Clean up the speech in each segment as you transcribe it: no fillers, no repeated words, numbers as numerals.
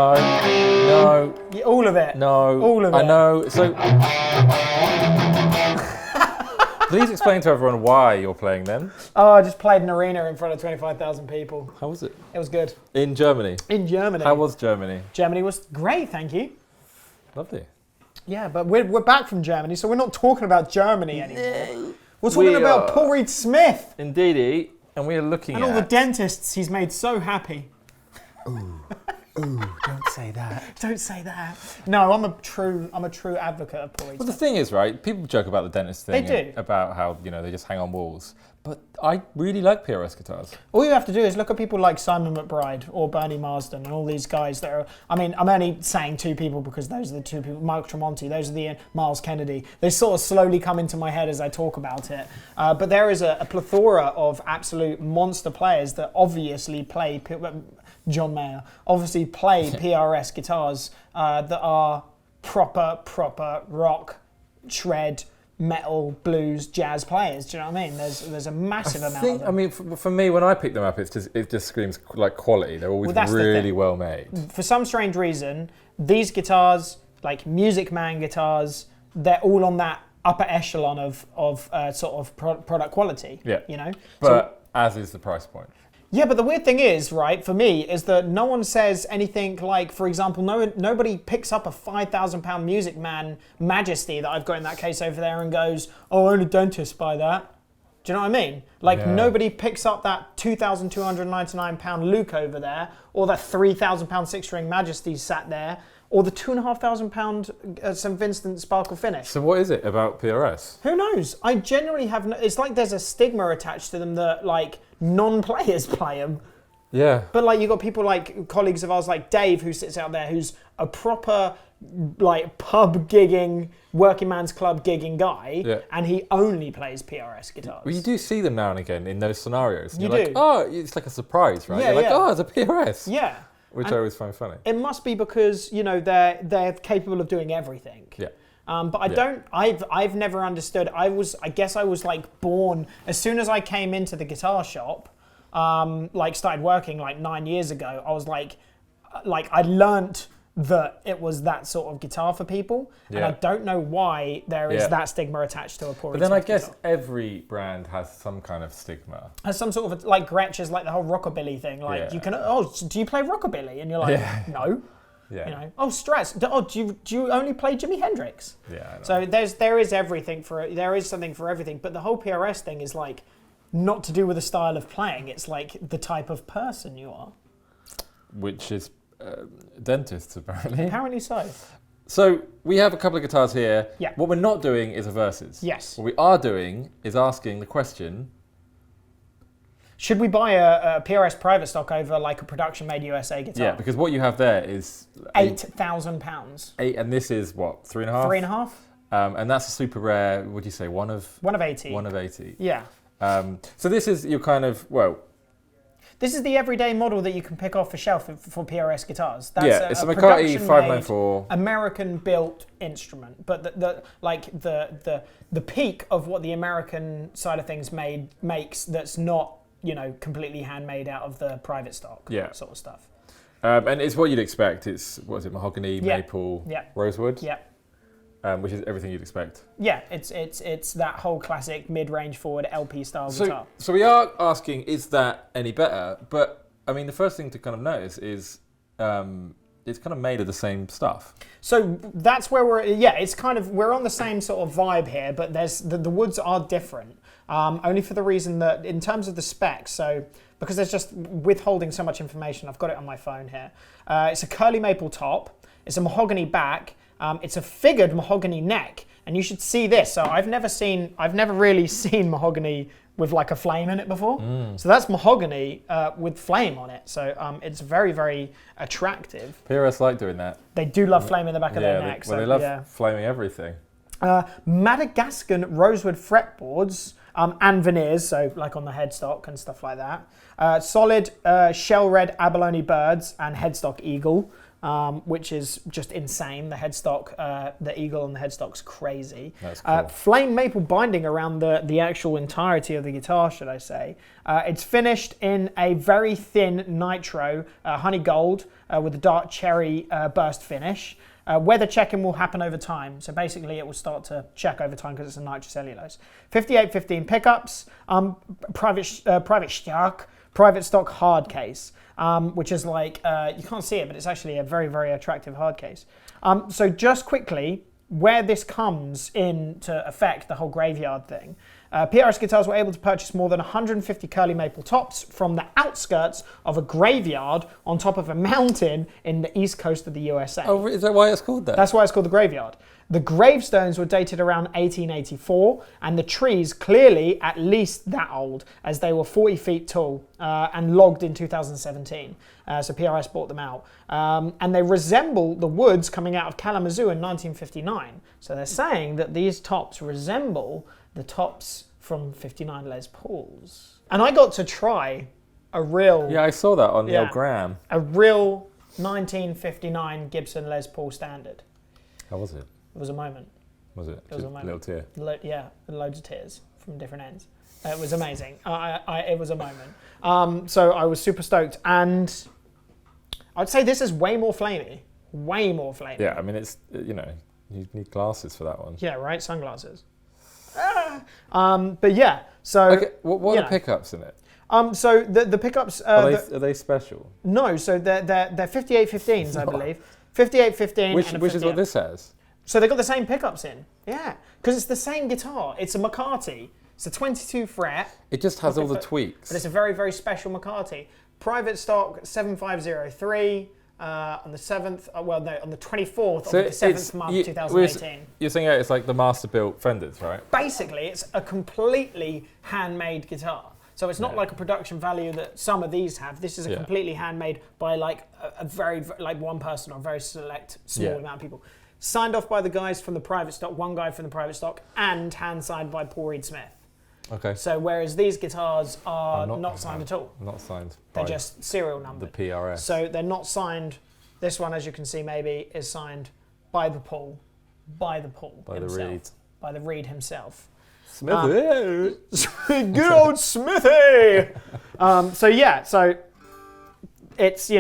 No. Yeah, all of it. No. All of it. I know. So, please explain to everyone why you're playing them. Oh, I just played an arena in front of 25,000 people. How was it? It was good. In Germany? In Germany. How was Germany? Germany was great, thank you. Lovely. Yeah, but we're back from Germany, so we're not talking about Germany anymore. We're talking about Paul Reed Smith. Indeedy. And we are looking and all the dentists he's made so happy. Ooh, don't say that. Don't say that. No, I'm a true advocate of Paul Reed Well, Smith. the thing is, right, people joke about the dentist thing. They do. About how, they just hang on walls. But I really like PRS guitars. All you have to do is look at people like Simon McBride or Bernie Marsden and all these guys that are, I'm only saying two people because those are the two people, Mike Tremonti, those are the Miles Kennedy. They sort of slowly come into my head as I talk about it. But there is a plethora of absolute monster players that obviously play, John Mayer, obviously play PRS guitars that are proper rock, shred, metal, blues, jazz players. Do you know what I mean? There's a massive amount of them. I mean, for me, when I pick them up, it just screams like quality. They're always really well made. For some strange reason, these guitars, like Music Man guitars, they're all on that upper echelon of sort of product quality. Yeah. But as is the price point. Yeah, but the weird thing is, right, for me, is that no one says anything like, for example, nobody picks up a £5,000 Music Man Majesty that I've got in that case over there and goes, oh, only dentists buy that. Do you know what I mean? Like, nobody picks up that £2,299 Luke over there, or that £3,000 six-string Majesty sat there, or the £2,500 St. Vincent Sparkle Finish. So what is it about PRS? Who knows? I genuinely have it's like there's a stigma attached to them that, like, non-players play them. Yeah. But, like, you've got people like colleagues of ours like Dave who sits out there who's a proper, like, pub gigging, working man's club gigging guy, and he only plays PRS guitars. Well, you do see them now and again in those scenarios. And you you're do. Like, oh, it's like a surprise, right? Yeah, you're like, oh, it's a PRS. Yeah. Which I always find funny. It must be because, they're capable of doing everything. Yeah. But I've never understood. I guess I was like born, as soon as I came into the guitar shop, started working like 9 years ago, I was like I learnt that it was that sort of guitar for people, and I don't know why there is that stigma attached to a Paul Reed But then I Smith guess guitar. every brand has some kind of stigma. Has some sort of, like, Gretsch is like the whole rockabilly thing. Like, you can, do you play rockabilly? And you're like, no. Yeah. Strats. Do you only play Jimi Hendrix? Yeah. So there is everything there is something for everything. But the whole PRS thing is like not to do with the style of playing. It's like the type of person you are. Which is dentists, apparently. Apparently so. So we have a couple of guitars here. Yeah. What we're not doing is a versus. Yes. What we are doing is asking the question: should we buy a PRS Private Stock over like a production-made USA guitar? Yeah, because what you have there is £8,000. And this is what, 3.5? 3.5. And that's a super rare. What do you say? One of 80. 1 of 80. Yeah. So this is your kind of This is the everyday model that you can pick off the shelf for PRS guitars. That's it's a McCarty 594 American-built instrument, but the peak of what the American side of things makes that's not completely handmade out of the private stock sort of stuff. And it's what you'd expect. It's mahogany, maple, rosewood. Yeah. Which is everything you'd expect. Yeah, it's that whole classic mid-range forward LP style guitar. So we are asking, is that any better? But I mean, the first thing to kind of notice is it's kind of made of the same stuff. So that's where we're on the same sort of vibe here, but there's the woods are different. Only for the reason that in terms of the specs, so because there's just withholding so much information, I've got it on my phone here. It's a curly maple top. It's a mahogany back. It's a figured mahogany neck, and you should see this. So I've never really seen mahogany with like a flame in it before. So that's mahogany with flame on it. So it's very, very attractive. PRS like doing that. They do love flame in the back of their neck. They love flaming everything. Madagascan rosewood fretboards and veneers, so like on the headstock and stuff like that. Solid shell red abalone birds and headstock eagle. which is just insane. The headstock, the eagle on the headstock's crazy. That's cool. Flame maple binding around the actual entirety of the guitar, should I say. It's finished in a very thin nitro, honey gold, with a dark cherry burst finish. Weather checking will happen over time, so basically it will start to check over time because it's a nitrocellulose. 5815 pickups, private stock hard case, which is like, you can't see it, but it's actually a very, very attractive hard case. So just quickly, where this comes into effect, the whole Graveyard thing, PRS guitars were able to purchase more than 150 curly maple tops from the outskirts of a graveyard on top of a mountain in the east coast of the USA. Oh, is that why it's called that? That's why it's called the Graveyard. The gravestones were dated around 1884, and the trees clearly at least that old, as they were 40 feet tall and logged in 2017. So PRS bought them out. And they resemble the woods coming out of Kalamazoo in 1959. So they're saying that these tops resemble the tops from 59 Les Pauls. And I got to try a real... Yeah, I saw that on the old gram. A real 1959 Gibson Les Paul Standard. How was it? It was a moment. Was it? It was a moment. Little tear. Yeah, loads of tears from different ends. It was amazing. It was a moment. So I was super stoked. And I'd say this is way more flamey. Way more flamey. Yeah, I mean, it's, you need glasses for that one. Yeah, right? Sunglasses. But yeah, so... Okay, what are the pickups in it? So the pickups... Are they special? No, so they're 5815s, I believe. 5815 Which is what this has? So they got the same pickups in. Yeah, because it's the same guitar. It's a McCarty. It's a 22 fret. It just has all the tweaks. But it's a very, very special McCarty. Private stock 7503 on the 7th, on the 24th of the 7th month, 2018. You're saying it's like the master-built Fenders, right? Basically, it's a completely handmade guitar. So it's not like a production value that some of these have. This is a completely handmade by like a very, like one person or a very select small amount of people. Signed off by the guys from the private stock, one guy from the private stock, and hand signed by Paul Reed Smith. Okay. So whereas these guitars are not signed at all. Not signed. They're just serial numbered. The PRS. So they're not signed. This one, as you can see, maybe is signed by the Paul. By the Reed. By the Reed himself. Smithy! Good old Smithy! So it's,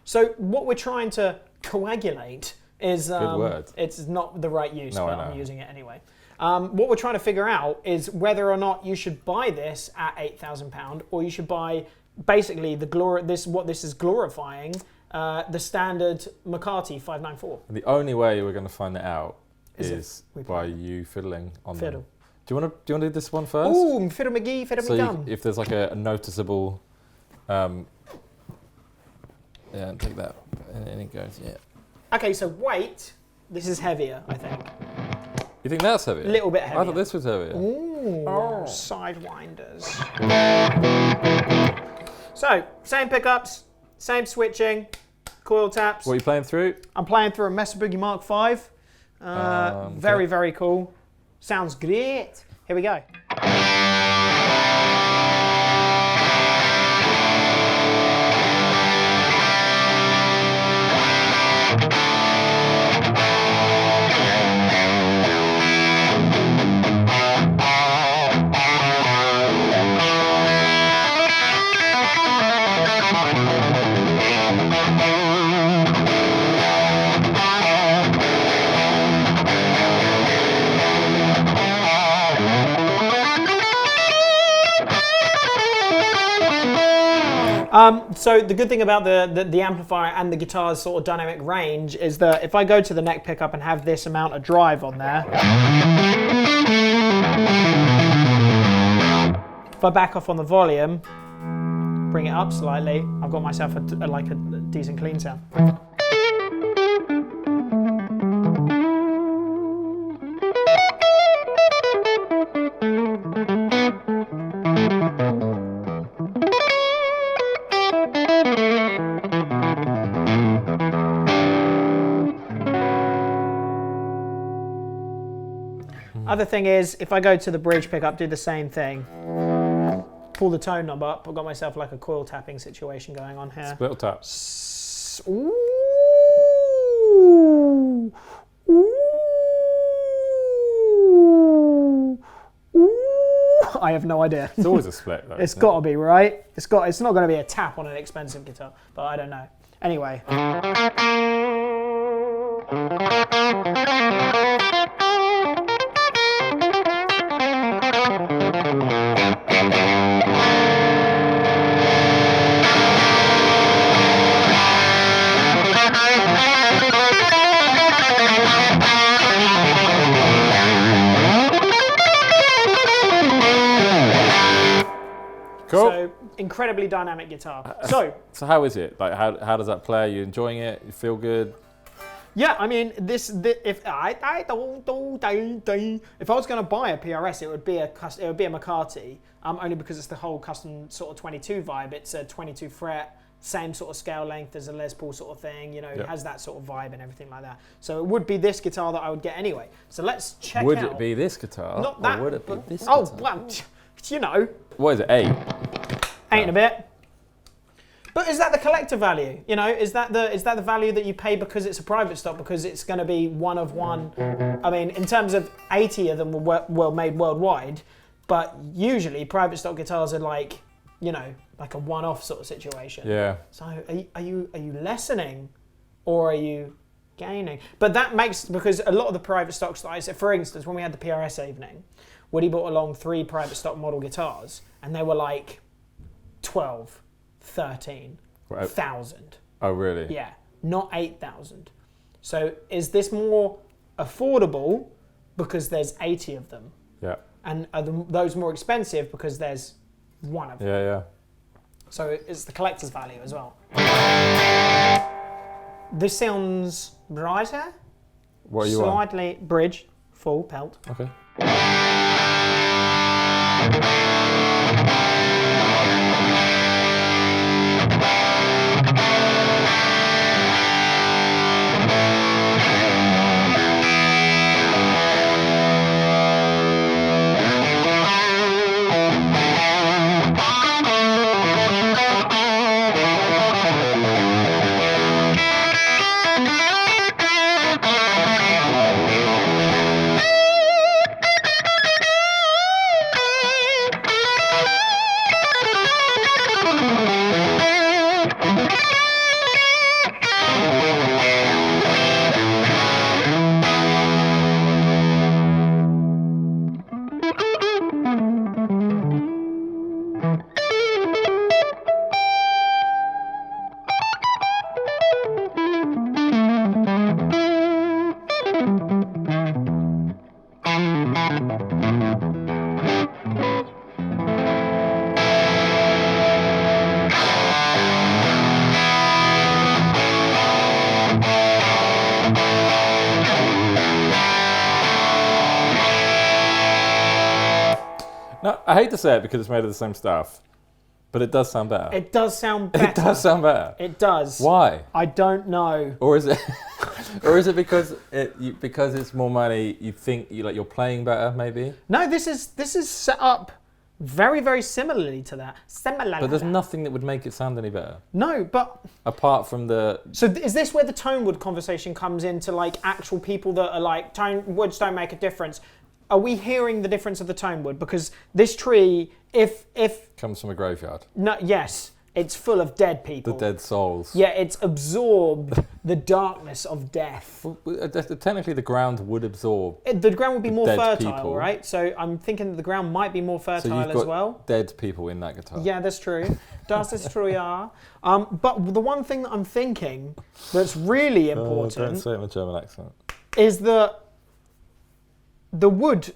so what we're trying to coagulate is... Good word. It's not the right use, but I'm using it anyway. What we're trying to figure out is whether or not you should buy this at £8,000 or you should buy basically what this is glorifying, the standard McCarty 594. And the only way we're going to find it out is by you fiddling on Fiddle. them. Do you want to do this one first? Ooh, Fiddle McGee, Fiddle McGum. If there's like a noticeable, and take that, and it goes, Okay, so weight, this is heavier, I think. You think that's heavier? A little bit heavier. I thought this was heavier. Ooh, sidewinders. So, same pickups, same switching, coil taps. What are you playing through? I'm playing through a Mesa Boogie Mark V. Very, very cool. Sounds great. Here we go. So the good thing about the amplifier and the guitar's sort of dynamic range is that if I go to the neck pickup and have this amount of drive on there, if I back off on the volume, bring it up slightly, I've got myself a decent clean sound. Other thing is, if I go to the bridge pickup, do the same thing. Pull the tone knob up. I've got myself like a coil tapping situation going on here. Split tap. Ooh. Ooh. Ooh. Ooh. I have no idea. It's always a split, though. It's got to be, right? It's not going to be a tap on an expensive guitar, but I don't know. Anyway. Cool. So incredibly dynamic guitar. So how is it? Like, how does that play? Are you enjoying it? You feel good? yeah, I mean, if I was going to buy a PRS, it would be a McCarty. Only because it's the whole custom sort of 22 vibe. It's a 22 fret, same sort of scale length as a Les Paul sort of thing. You know, it has that sort of vibe and everything like that. So it would be this guitar that I would get anyway. So let's check out. Would it be this guitar? Not that. Or would it be this oh guitar? well, you know. What is it? 8? 8 and a bit. But is that the collector value? You know, is that the value that you pay because it's a private stock, because it's going to be one of one? I mean, in terms of 80 of them were made worldwide, but usually private stock guitars are like, you know, like a one-off sort of situation. Yeah. So are you lessening, or are you gaining? But that makes, because a lot of the private stocks that I said, for instance, when we had the PRS evening, Woody brought along 3 private stock model guitars, and they were like 12, 13,000. Oh, really? Yeah, not 8,000. So is this more affordable because there's 80 of them? Yeah. And are those more expensive because there's one of them? Yeah, yeah. So it's the collector's value as well. This sounds brighter. What are you on? Slightly bridge, full pelt. Okay. No, I hate to say it because it's made of the same stuff, but it does sound better. It does sound better. It does sound better. It does. Why? I don't know. Or is it? Or is it because because it's more money? You think you're playing better, maybe? No, this is set up very, very similarly to that. But there's nothing that would make it sound any better. No, but apart from the. So is this where the tone wood conversation comes into, like, actual people that are like, tone woods don't make a difference? Are we hearing the difference of the tone wood? Because this tree, if comes from a graveyard. No, yes, it's full of dead people. The dead souls. Yeah, it's absorbed the darkness of death. Well, technically, the ground would absorb. The ground would be more fertile, people. right? So I'm thinking that the ground might be more fertile so you've got as well. Dead people in that guitar. Yeah, that's true. Das ist true, ja. But the one thing that I'm thinking that's really important don't say it in a German accent. is that the wood,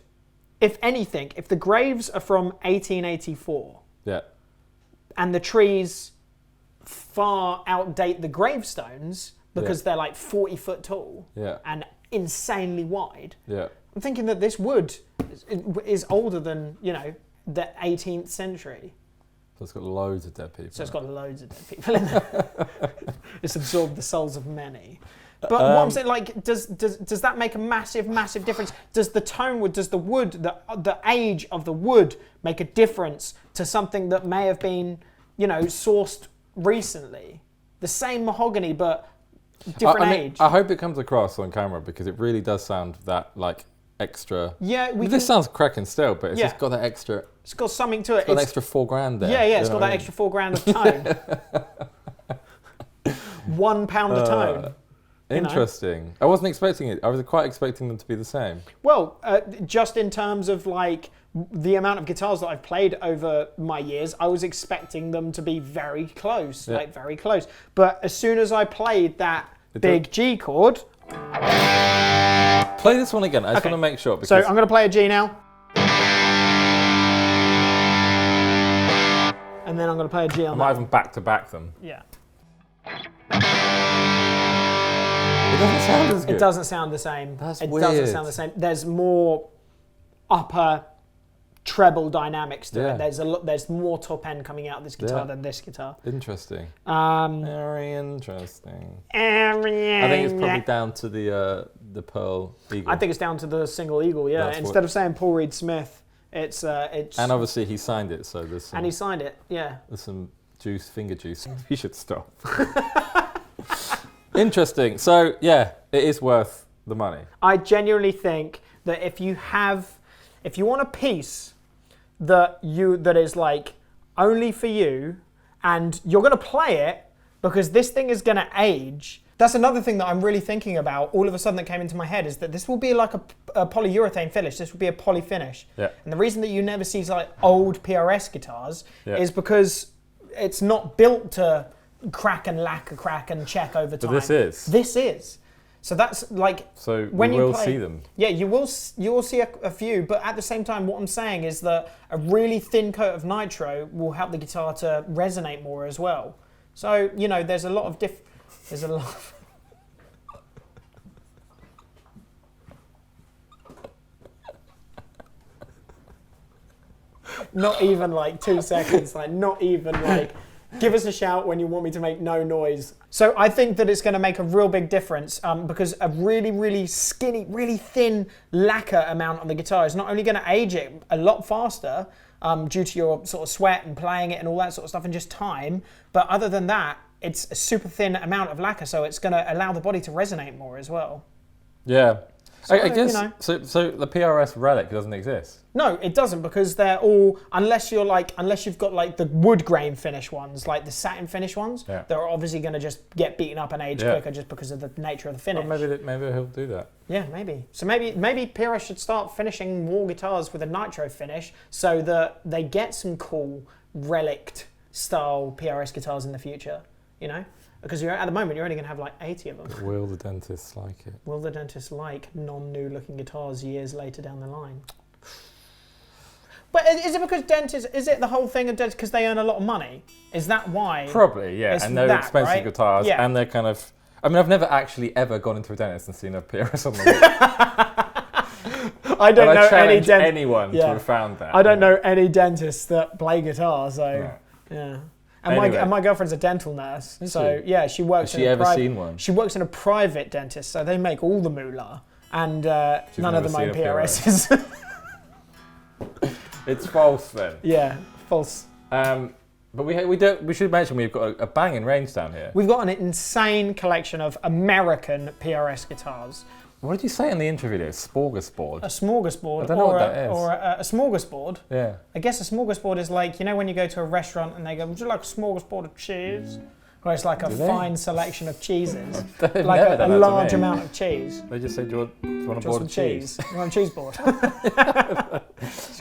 if anything, if the graves are from 1884, yeah, and the trees far outdate the gravestones because they're like 40 foot tall and insanely wide, I'm thinking that this wood is older than, you know, the 18th century. So it's got loads of dead people. So it's got loads of dead people in there. It's absorbed the souls of many. But what I'm saying, like, does that make a massive, massive difference? Does the tone wood, does the wood, the age of the wood make a difference to something that may have been, you know, sourced recently? The same mahogany, but different I age. I hope it comes across on camera because it really does sound that like extra. Yeah, This sounds cracking still, but it's Yeah. just got that extra. It's got something to it. It's got an extra $4,000 there. Yeah, it's You got know what that I mean? extra $4,000 of tone. £1 a tone. Interesting. I wasn't expecting it. I was quite expecting them to be the same. Well, just in terms of like the amount of guitars that I've played over my years, I was expecting them to be very close, like very close. But as soon as I played that big G chord, play this one again. I just want to make sure. Because so I'm going to play a G now, and then I'm going to play a G on I that. might even back to back them. Yeah. It doesn't sound as good. It doesn't sound the same. That's it weird. doesn't sound the same. There's more upper treble dynamics to it. There's more top end coming out of this guitar than this guitar. Interesting. Very interesting. I I think it's probably down to the Pearl Eagle. I think it's down to the single eagle. Yeah. That's Instead of saying Paul Reed Smith, it's. And obviously he signed it, so there's some, and he signed it. Yeah. there's some finger juice. You should stop. Interesting. So yeah, it is worth the money. I genuinely think that if you want a piece that is like only for you, and you're going to play it because this thing is going to age. That's another thing that I'm really thinking about. All of a sudden that came into my head is that this will be like a polyurethane finish. This will be a poly finish. Yeah. And the reason that you never see like old PRS guitars Yeah. is because it's not built to crack and lacquer, crack and check over time. But this is. This is. So that's like So when we you will play, see them. Yeah, you will see a few, but at the same time, what I'm saying is that a really thin coat of nitro will help the guitar to resonate more as well. So there's a lot of there's a lot. Of not even like 2 seconds, like not even like. Give us a shout when you want me to make no noise. So I think that it's going to make a real big difference because a really, really skinny, really thin lacquer amount on the guitar is not only going to age it a lot faster due to your sort of sweat and playing it and all that sort of stuff and just time, but other than that, it's a super thin amount of lacquer, so it's going to allow the body to resonate more as well. Yeah. So, I guess so the PRS relic doesn't exist. No, it doesn't, because they're all unless you've got like the wood grain finish ones, like the satin finish ones, they're obviously going to just get beaten up and age quicker just because of the nature of the finish. Well, maybe he'll do that. Yeah, maybe. So maybe PRS should start finishing more guitars with a nitro finish so that they get some cool relict style PRS guitars in the future. Because at the moment you're only going to have like 80 of them. But will the dentists like it? Will the dentists like non-new looking guitars years later down the line? But is it because dentists, is it the whole thing of dentists because they earn a lot of money? Is that why? Probably, yeah. It's And they're that, expensive right? guitars, Yeah. and they're kind of. I mean, I've never actually ever gone into a dentist and seen a PRS on the wall. I don't But know I challenge any anyone to have found that. I don't know any dentists that play guitar, so yeah. And Anyway. my girlfriend's a dental nurse, Is so she? yeah, she works. Has she ever seen one? She works in a private dentist, so they make all the moolah, and none of never them own seen a PRSs. It's false then. Yeah, false. But we should mention we've got a banging range down here. We've got an insane collection of American PRS guitars. What did you say in the intro video? Smorgasbord. A smorgasbord, I don't know what that is. or a smorgasbord. Yeah. I guess a smorgasbord is like, when you go to a restaurant and they go, would you like a smorgasbord of cheese? Where it's like a fine selection of cheeses. They've Like never a done that to large me. amount of cheese. They just say, do you want a Just board some of cheese? You want a cheese board?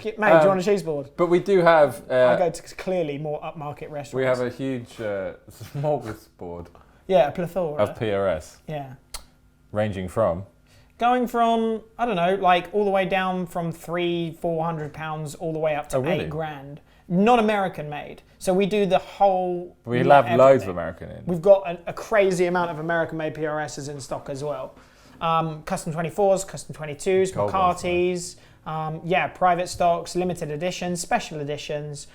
Mate, do you want a cheese board? But we do have... I go to clearly more upmarket restaurants. we have a huge smorgasbord Yeah, a plethora. of PRS, Yeah. ranging from... Going from, I don't know, like all the way down from £300-400 all the way up to really? $8,000. Not American made. So we do the whole. We have loads of everything. American in. We've got a crazy amount of American made PRSs in stock as well. Custom 24s, custom 22s, Gold ones, McCartys. Private stocks, limited editions, special editions,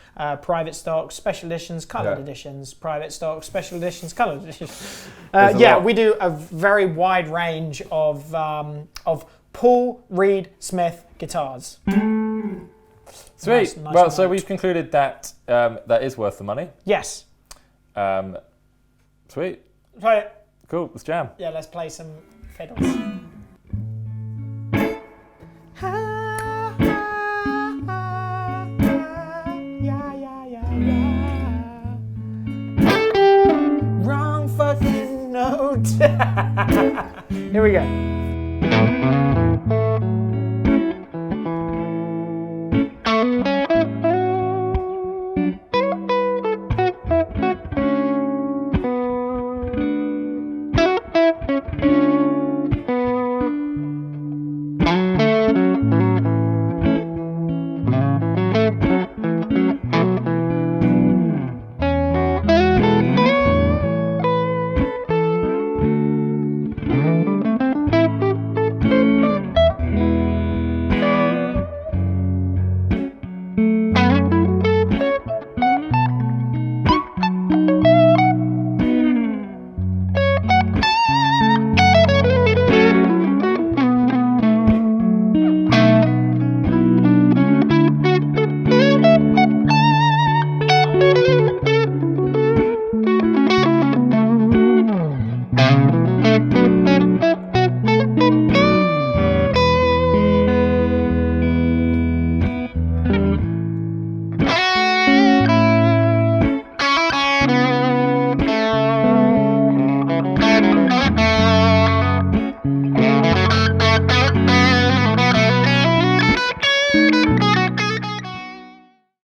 private stocks, special editions, coloured editions, private stocks, special editions, coloured editions. We do a very wide range of Paul Reed Smith guitars. Sweet. Nice So we've concluded that that is worth the money. Yes. Sweet. Play it. Cool, let's jam. Yeah, let's play some fiddles. Wrong fucking note. Here we go.